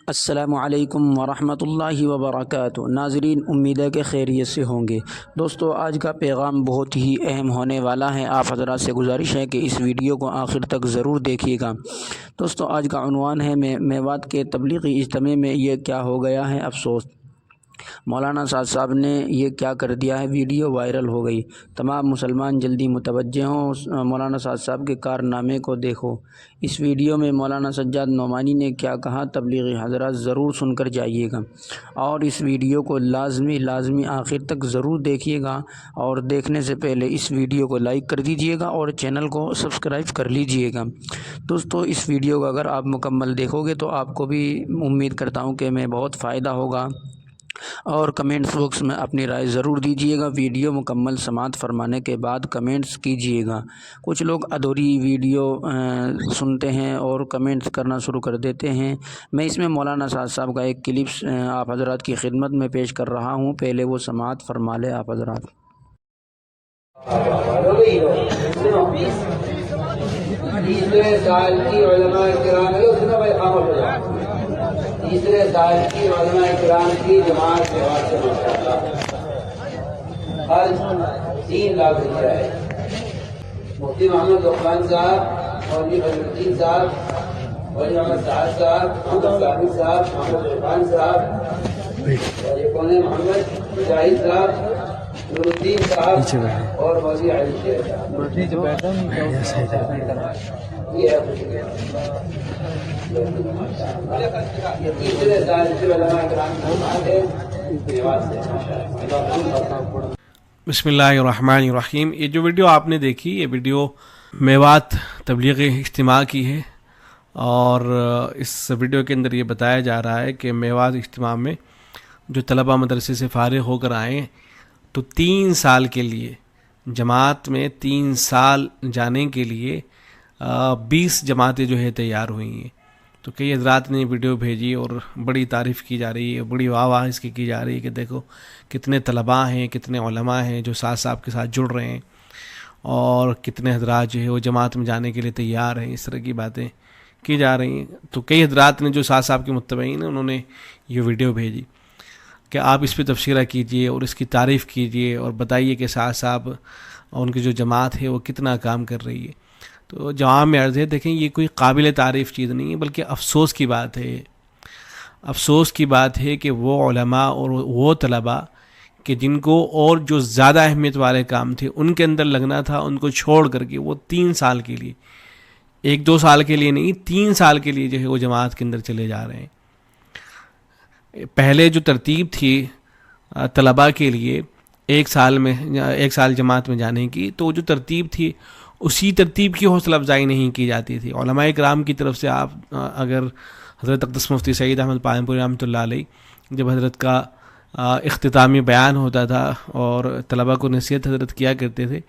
السلام علیکم ورحمۃ اللہ وبرکاتہ۔ ناظرین، امید ہے کہ خیریت سے ہوں گے۔ دوستو، آج کا پیغام بہت ہی اہم ہونے والا ہے۔ آپ حضرات سے گزارش ہے کہ اس ویڈیو کو آخر تک ضرور دیکھیے گا۔ دوستو، آج کا عنوان ہے میوات کے تبلیغی اجتماع میں یہ کیا ہو گیا ہے افسوس۔ مولانا سعد صاحب نے یہ کیا کر دیا ہے، ویڈیو وائرل ہو گئی۔ تمام مسلمان جلدی متوجہ ہوں، مولانا سعد صاحب کے کارنامے کو دیکھو۔ اس ویڈیو میں مولانا سجاد نعمانی نے کیا کہا، تبلیغی حضرات ضرور سن کر جائیے گا، اور اس ویڈیو کو لازمی آخر تک ضرور دیکھیے گا، اور دیکھنے سے پہلے اس ویڈیو کو لائک کر دیجیے گا اور چینل کو سبسکرائب کر لیجیے گا۔ دوستو، اس ویڈیو کو اگر آپ مکمل دیکھو گے تو آپ کو بھی امید کرتا ہوں کہ میں بہت فائدہ ہوگا، اور کمنٹس باکس میں اپنی رائے ضرور دیجیے گا۔ ویڈیو مکمل سماعت فرمانے کے بعد کمنٹس کیجیے گا۔ کچھ لوگ ادھوری ویڈیو سنتے ہیں اور کمنٹس کرنا شروع کر دیتے ہیں۔ میں اس میں مولانا سعد صاحب کا ایک کلپس آپ حضرات کی خدمت میں پیش کر رہا ہوں، پہلے وہ سماعت فرما لے آپ حضرات۔ تیسرے سال کی علماء کرام تیسرے سال کی علماء کرام کی جماعت کے واسطے ہر 3 لاکھ روپیہ ہے۔ مفتی محمد لقمان صاحب، مولوی فضلالدین صاحب، مولوی محمد سعد صاحب، محمد ثابت صاحب، محمد عرفان صاحب، اور یہ کون ہے، محمد مجاہد صاحب، نور الدین صاحب، اور مولوی علی شیخ صاحب۔ یہ ہے تیسرے سال کی علماء کرام کی جماعت ہے۔ بسم اللہ الرحمن الرحیم۔ یہ جو ویڈیو آپ نے دیکھی، یہ ویڈیو میوات تبلیغی اجتماع کی ہے، اور اس ویڈیو کے اندر یہ بتایا جا رہا ہے کہ میوات اجتماع میں جو طلبہ مدرسے سے فارغ ہو کر آئے ہیں تو 3 سال کے لیے جماعت میں 3 سال جانے کے لیے 20 جماعتیں جو ہے تیار ہوئی ہیں۔ تو کئی حضرات نے ویڈیو بھیجی اور بڑی تعریف کی جا رہی ہے، بڑی واہ اس کی جا رہی ہے کہ دیکھو کتنے طلباء ہیں، کتنے علماء ہیں جو سعد صاحب کے ساتھ جڑ رہے ہیں، اور کتنے حضرات جو ہے وہ جماعت میں جانے کے لیے تیار ہیں۔ اس طرح کی باتیں کی جا رہی ہیں۔ تو کئی حضرات نے جو سعد صاحب کے متبعین ہیں، انہوں نے یہ ویڈیو بھیجی کہ آپ اس پہ تبصرہ کیجئے اور اس کی تعریف کیجئے اور بتائیے کہ سعد صاحب اور ان کی جو جماعت ہے وہ کتنا کام کر رہی ہے۔ تو جواب میں عرض ہے، دیکھیں یہ کوئی قابل تعریف چیز نہیں ہے، بلکہ افسوس کی بات ہے۔ افسوس کی بات ہے کہ وہ علماء اور وہ طلباء کہ جن کو اور جو زیادہ اہمیت والے کام تھے ان کے اندر لگنا تھا، ان کو چھوڑ کر کے وہ 3 سال کے لیے، 1-2 سال کے لیے نہیں، 3 سال کے لیے جو ہے وہ جماعت کے اندر چلے جا رہے ہیں۔ پہلے جو ترتیب تھی طلباء کے لیے 1 سال جماعت میں جانے کی، تو جو ترتیب تھی اسی ترتیب کی حوصلہ افزائی نہیں کی جاتی تھی۔ علماء کرام کی طرف سے آپ اگر حضرت اقدس مفتی سعید احمد پالنپوری رحمۃ اللہ علیہ، جب حضرت کا اختتامی بیان ہوتا تھا اور طلباء کو نصیحت حضرت کیا کرتے تھے،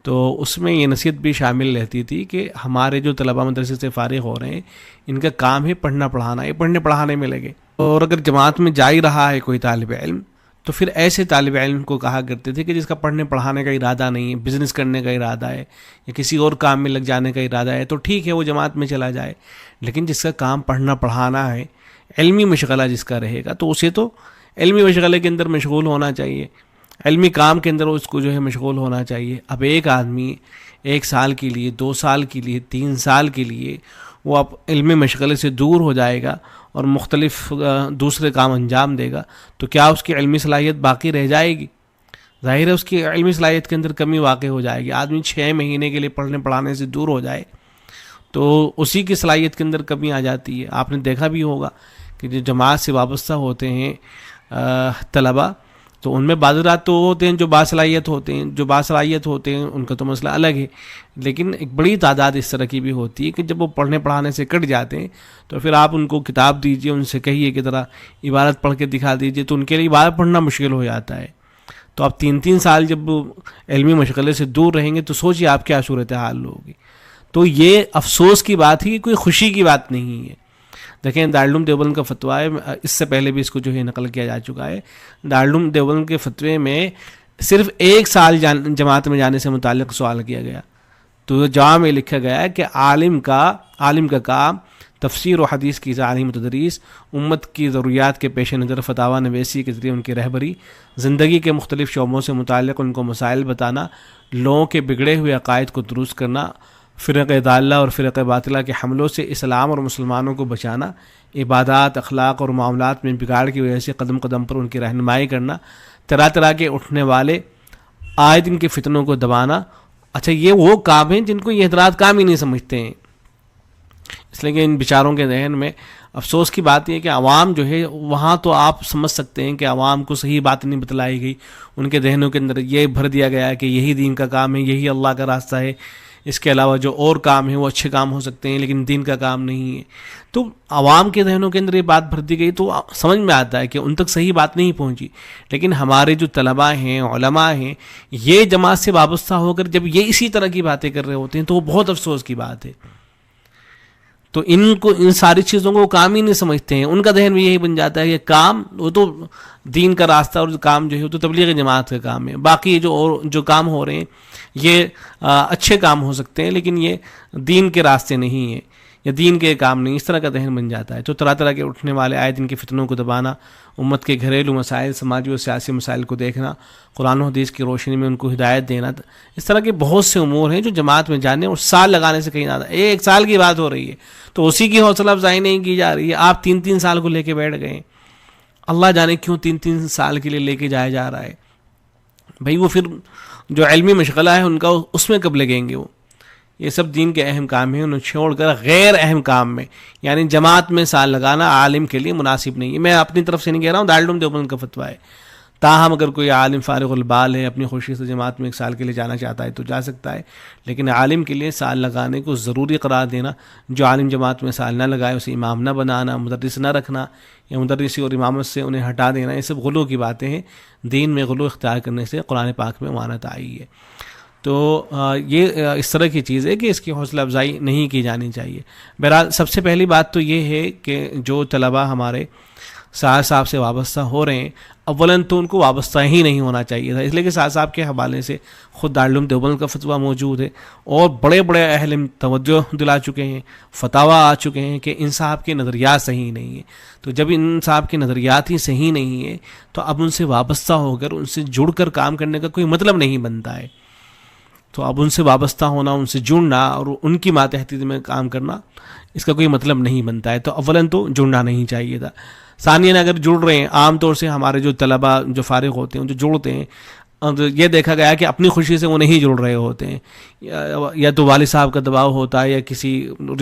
تو اس میں یہ نصیحت بھی شامل رہتی تھی کہ ہمارے جو طلباء مدرسے سے فارغ ہو رہے ہیں، ان کا کام ہے پڑھنا پڑھانا، یہ پڑھنے پڑھانے میں لگے۔ اور اگر جماعت میں جا ہی رہا ہے کوئی طالب علم، تو پھر ایسے طالب علم کو کہا کرتے تھے کہ جس کا پڑھنے پڑھانے کا ارادہ نہیں ہے، بزنس کرنے کا ارادہ ہے یا کسی اور کام میں لگ جانے کا ارادہ ہے، تو ٹھیک ہے وہ جماعت میں چلا جائے، لیکن جس کا کام پڑھنا پڑھانا ہے، علمی مشغلہ جس کا رہے گا، تو اسے تو علمی مشغلے کے اندر مشغول ہونا چاہیے، علمی کام کے اندر اس کو جو ہے مشغول ہونا چاہیے۔ اب ایک آدمی 1 سال کے لیے، 2 سال کے لیے، 3 سال کے لیے وہ اب علمی مشغلے سے دور ہو جائے گا اور مختلف دوسرے کام انجام دے گا، تو کیا اس کی علمی صلاحیت باقی رہ جائے گی؟ ظاہر ہے اس کی علمی صلاحیت کے اندر کمی واقع ہو جائے گی۔ آدمی 6 مہینے کے لیے پڑھنے پڑھانے سے دور ہو جائے تو اسی کی صلاحیت کے اندر کمی آ جاتی ہے۔ آپ نے دیکھا بھی ہوگا کہ جو جماعت سے وابستہ ہوتے ہیں طلباء، تو ان میں بعض رات تو ہوتے ہیں جو باصلاحیت ہوتے ہیں، ان کا تو مسئلہ الگ ہے، لیکن ایک بڑی تعداد اس طرح کی بھی ہوتی ہے کہ جب وہ پڑھنے پڑھانے سے کٹ جاتے ہیں تو پھر آپ ان کو کتاب دیجئے، ان سے کہیے کہ ذرا عبارت پڑھ کے دکھا دیجئے، تو ان کے لیے عبارت پڑھنا مشکل ہو جاتا ہے۔ تو آپ 3 سال جب علمی مشغلے سے دور رہیں گے تو سوچیے آپ کیا صورتحال ہوگی۔ تو یہ افسوس کی بات ہے، کہ کوئی خوشی کی بات نہیں ہے۔ دیکھیں دارالعلوم دیوبند کا فتویٰ ہے، اس سے پہلے بھی اس کو جو ہے نقل کیا جا چکا ہے۔ دارالعلوم دیوبند کے فتوے میں صرف 1 سال جماعت میں جانے سے متعلق سوال کیا گیا، تو جواب میں لکھا گیا ہے کہ عالم کا کام تفسیر و حدیث کی تعلیم و تدریس، امت کی ضروریات کے پیش نظر فتاوی نویسی کے ذریعے ان کی رہبری، زندگی کے مختلف شعبوں سے متعلق ان کو مسائل بتانا، لوگوں کے بگڑے ہوئے عقائد کو درست کرنا، فرق ضالہ اور فرق باطلہ کے حملوں سے اسلام اور مسلمانوں کو بچانا، عبادات، اخلاق اور معاملات میں بگاڑ کی وجہ سے قدم قدم پر ان کی رہنمائی کرنا، طرح طرح کے اٹھنے والے آئے دن کے فتنوں کو دبانا۔ اچھا، یہ وہ کام ہیں جن کو یہ حضرات کام ہی نہیں سمجھتے ہیں، اس لیے کہ ان بیچاروں کے ذہن میں افسوس کی بات یہ ہے کہ عوام جو ہے وہاں تو آپ سمجھ سکتے ہیں کہ عوام کو صحیح بات نہیں بتلائی گئی، ان کے ذہنوں کے اندر یہ بھر دیا گیا ہے کہ یہی دین کا کام ہے، یہی اللہ کا راستہ ہے، اس کے علاوہ جو اور کام ہیں وہ اچھے کام ہو سکتے ہیں لیکن دین کا کام نہیں ہے۔ تو عوام کے ذہنوں کے اندر یہ بات بھر دی گئی تو سمجھ میں آتا ہے کہ ان تک صحیح بات نہیں پہنچی، لیکن ہمارے جو طلباء ہیں، علماء ہیں، یہ جماعت سے وابستہ ہو کر جب یہ اسی طرح کی باتیں کر رہے ہوتے ہیں تو وہ بہت افسوس کی بات ہے۔ تو ان ساری چیزوں کو کام ہی نہیں سمجھتے ہیں، ان کا ذہن بھی یہی بن جاتا ہے کہ کام وہ تو دین کا راستہ اور کام جو ہے وہ تو تبلیغ جماعت کا کام ہے، باقی جو کام ہو رہے ہیں یہ اچھے کام ہو سکتے ہیں لیکن یہ دین کے راستے نہیں ہیں یا دین کے کام نہیں، اس طرح کا ذہن بن جاتا ہے۔ تو طرح طرح کے اٹھنے والے آئے دن کے فتنوں کو دبانا، امت کے گھریلو مسائل، سماجی و سیاسی مسائل کو دیکھنا، قرآن و حدیث کی روشنی میں ان کو ہدایت دینا، اس طرح کے بہت سے امور ہیں جو جماعت میں جانے اور سال لگانے سے کہیں زیادہ، ایک سال کی بات ہو رہی ہے تو اسی کی حوصلہ افزائی نہیں کی جا رہی ہے، آپ 3 سال کو لے کے بیٹھ گئے ہیں، اللہ جانے کیوں 3 سال کے لیے لے کے جایا جا رہا ہے بھائی، وہ پھر جو علمی مشغلہ ہے ان کا اس میں کب لگیں گے وہ؟ یہ سب دین کے اہم کام ہیں، انہیں چھوڑ کر غیر اہم کام میں یعنی جماعت میں سال لگانا عالم کے لیے مناسب نہیں ہے۔ میں اپنی طرف سے نہیں کہہ رہا ہوں، دارالعلوم دیوبند کا فتویٰ ہے، تاہم اگر کوئی عالم فارغ البال ہے، اپنی خوشی سے جماعت میں 1 سال کے لیے جانا چاہتا ہے تو جا سکتا ہے، لیکن عالم کے لیے سال لگانے کو ضروری قرار دینا، جو عالم جماعت میں سال نہ لگائے اسے امام نہ بنانا، مدرس نہ رکھنا یا مدرسی اور امامت سے انہیں ہٹا دینا، یہ سب غلو کی باتیں ہیں۔ دین میں غلو اختیار کرنے سے قرآن پاک میں مانت آئی ہے۔ تو یہ اس طرح کی چیز ہے کہ اس کی حوصلہ افزائی نہیں کی جانی چاہیے۔ بہرحال سب سے پہلی بات تو یہ ہے کہ جو طلباء ہمارے سعد صاحب سے وابستہ ہو رہے ہیں، اولاً تو ان کو وابستہ ہی نہیں ہونا چاہیے تھا، اس لیے کہ سعد صاحب کے حوالے سے خود دارالعلوم دیوبند کا فتویٰ موجود ہے اور بڑے بڑے اہل توجہ دلا چکے ہیں، فتاویٰ آ چکے ہیں کہ ان صاحب کے نظریات صحیح نہیں ہیں۔ تو جب ان صاحب کے نظریات ہی صحیح نہیں ہیں تو اب ان سے وابستہ ہو کر ان سے جڑ کر کام کرنے کا کوئی مطلب نہیں بنتا ہے۔ تو اب ان سے وابستہ ہونا، ان سے جڑنا اور ان کی ماتحت میں کام کرنا، اس کا کوئی مطلب نہیں بنتا ہے۔ تو اولاً تو جڑنا نہیں چاہیے تھا۔ ثانیاً اگر جڑ رہے ہیں، عام طور سے ہمارے جو طلباء جو فارغ ہوتے ہیں جو جڑتے ہیں، یہ دیکھا گیا کہ اپنی خوشی سے وہ نہیں جڑ رہے ہوتے ہیں، یا تو والد صاحب کا دباؤ ہوتا ہے یا کسی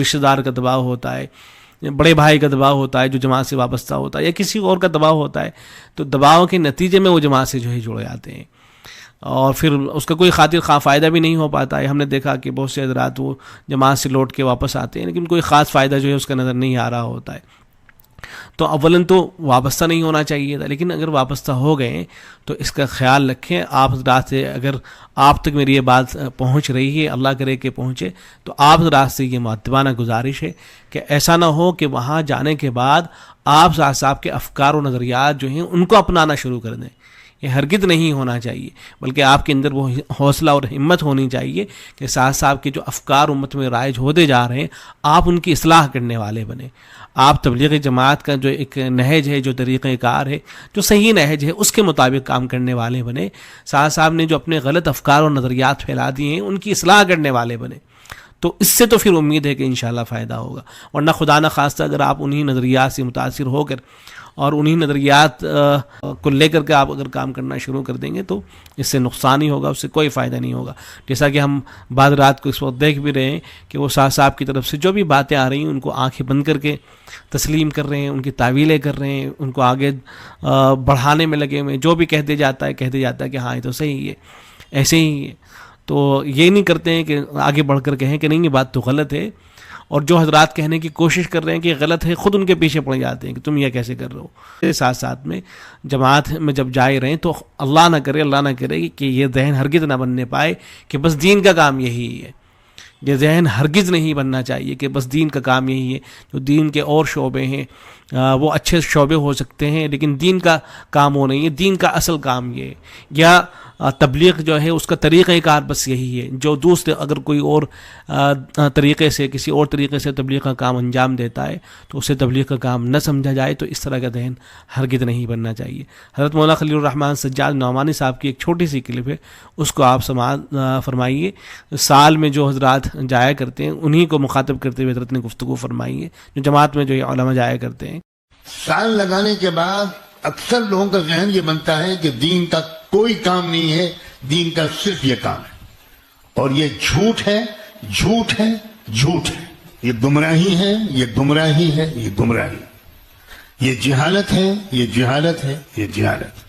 رشتہ دار کا دباؤ ہوتا ہے، بڑے بھائی کا دباؤ ہوتا ہے جو جماعت سے وابستہ ہوتا ہے، یا کسی اور کا دباؤ ہوتا ہے، تو دباؤ کے نتیجے میں وہ جماعت سے جو ہے جڑ جاتے ہیں اور پھر اس کا کوئی خاطر خواہ فائدہ بھی نہیں ہو پاتا ہے۔ ہم نے دیکھا کہ بہت سے حضرات وہ جماعت سے لوٹ کے واپس آتے ہیں لیکن کوئی خاص فائدہ جو ہے اس کا نظر نہیں آ رہا ہوتا ہے۔ تو اولاً تو وابستہ نہیں ہونا چاہیے تھا، لیکن اگر وابستہ ہو گئے تو اس کا خیال رکھیں۔ آپ حضرات سے اگر آپ تک میری یہ بات پہنچ رہی ہے، اللہ کرے کہ پہنچے، تو آپ حضرات سے یہ مؤدبانہ گزارش ہے کہ ایسا نہ ہو کہ وہاں جانے کے بعد آپ صاحب کے افکار و نظریات جو ہیں ان کو اپنانا شروع کر دیں۔ یہ ہرگز نہیں ہونا چاہیے، بلکہ آپ کے اندر وہ حوصلہ اور ہمت ہونی چاہیے کہ صاحب کے جو افکار امت میں رائج ہوتے جا رہے ہیں آپ ان کی اصلاح کرنے والے بنیں۔ آپ تبلیغ جماعت کا جو ایک نہج ہے، جو طریقہ کار ہے، جو صحیح نہج ہے، اس کے مطابق کام کرنے والے بنیں۔ صاحب نے جو اپنے غلط افکار اور نظریات پھیلا دیے ہیں ان کی اصلاح کرنے والے بنیں، تو اس سے تو پھر امید ہے کہ انشاءاللہ فائدہ ہوگا۔ ورنہ خدا نہ خواستہ اگر آپ انہی نظریات سے متاثر ہو کر اور انہی نظریات کو لے کر کے آپ اگر کام کرنا شروع کر دیں گے تو اس سے نقصان ہی ہوگا، اس سے کوئی فائدہ نہیں ہوگا۔ جیسا کہ ہم بعد رات کو اس وقت دیکھ بھی رہے ہیں کہ وہ صاحب کی طرف سے جو بھی باتیں آ رہی ہیں ان کو آنکھیں بند کر کے تسلیم کر رہے ہیں، ان کی تعویلیں کر رہے ہیں، ان کو آگے بڑھانے میں لگے ہوئے ہیں۔ جو بھی کہتے جاتا ہے کہ ہاں یہ تو صحیح ہے، ایسے ہی ہے۔ تو یہ نہیں کرتے ہیں کہ آگے بڑھ کر کہیں کہ نہیں یہ بات تو غلط ہے، اور جو حضرات کہنے کی کوشش کر رہے ہیں کہ غلط ہے خود ان کے پیچھے پڑ جاتے ہیں کہ تم یہ کیسے کر رہے ہو۔ ساتھ میں جماعت میں جب جائے رہیں تو اللہ نہ کرے کہ یہ ذہن ہرگز نہ بننے پائے کہ بس دین کا کام یہی ہے۔ یہ ذہن ہرگز نہیں بننا چاہیے کہ بس دین کا کام یہی ہے۔ جو دین کے اور شعبے ہیں وہ اچھے شعبے ہو سکتے ہیں لیکن دین کا کام وہ نہیں ہے، دین کا اصل کام یہ ہے۔ یا تبلیغ جو ہے اس کا طریقہ کار بس یہی ہے. جو دوسرے اگر کوئی اور طریقے سے کسی اور طریقے سے تبلیغ کا کام انجام دیتا ہے تو اسے تبلیغ کا کام نہ سمجھا جائے. تو اس طرح کا ذہن ہرگز نہیں بننا چاہیے. حضرت مولانا خلیل الرحمن سجاد نعمانی صاحب کی ایک چھوٹی سی کلپ ہے, اس کو آپ سماعت فرمائیے. سال میں جو حضرات جایا کرتے ہیں انہی کو مخاطب کرتے ہوئے حضرت نے گفتگو فرمائی ہے, جو جماعت میں جو یہ علماء جایا کرتے ہیں. سال لگانے کے بعد اکثر لوگوں کا ذہن یہ بنتا ہے کہ دین کا کوئی کام نہیں ہے, دین کا صرف یہ کام ہے. اور یہ جھوٹ ہے, جھوٹ ہے, جھوٹ ہے. یہ گمراہی ہے, یہ گمراہی ہے, یہ گمراہی. یہ جہالت ہے, یہ جہالت ہے, یہ جہالت.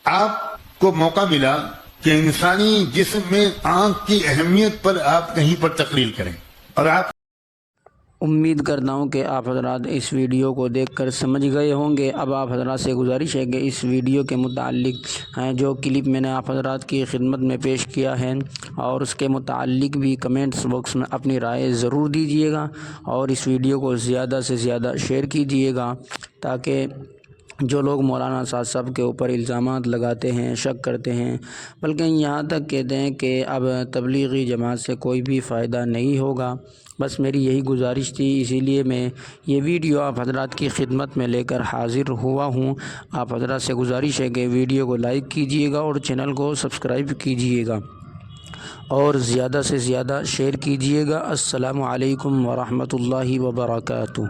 آپ کو موقع ملا کہ انسانی جسم میں آنکھ کی اہمیت پر آپ کہیں پر تقریر کریں, اور آپ امید کرتا ہوں کہ آپ حضرات اس ویڈیو کو دیکھ کر سمجھ گئے ہوں گے. اب آپ حضرات سے گزارش ہے کہ اس ویڈیو کے متعلق جو کلپ میں نے آپ حضرات کی خدمت میں پیش کیا ہے اور اس کے متعلق بھی کمنٹس باکس میں اپنی رائے ضرور دیجیے گا, اور اس ویڈیو کو زیادہ سے زیادہ شیئر کیجیے گا, تاکہ جو لوگ مولانا اسد صاحب کے اوپر الزامات لگاتے ہیں, شک کرتے ہیں, بلکہ یہاں تک کہتے ہیں کہ اب تبلیغی جماعت سے کوئی بھی فائدہ نہیں ہوگا. بس میری یہی گزارش تھی, اسی لیے میں یہ ویڈیو آپ حضرات کی خدمت میں لے کر حاضر ہوا ہوں. آپ حضرات سے گزارش ہے کہ ویڈیو کو لائک کیجیے گا اور چینل کو سبسکرائب کیجیے گا اور زیادہ سے زیادہ شیئر کیجیے گا. السلام علیکم ورحمۃ اللہ وبرکاتہ.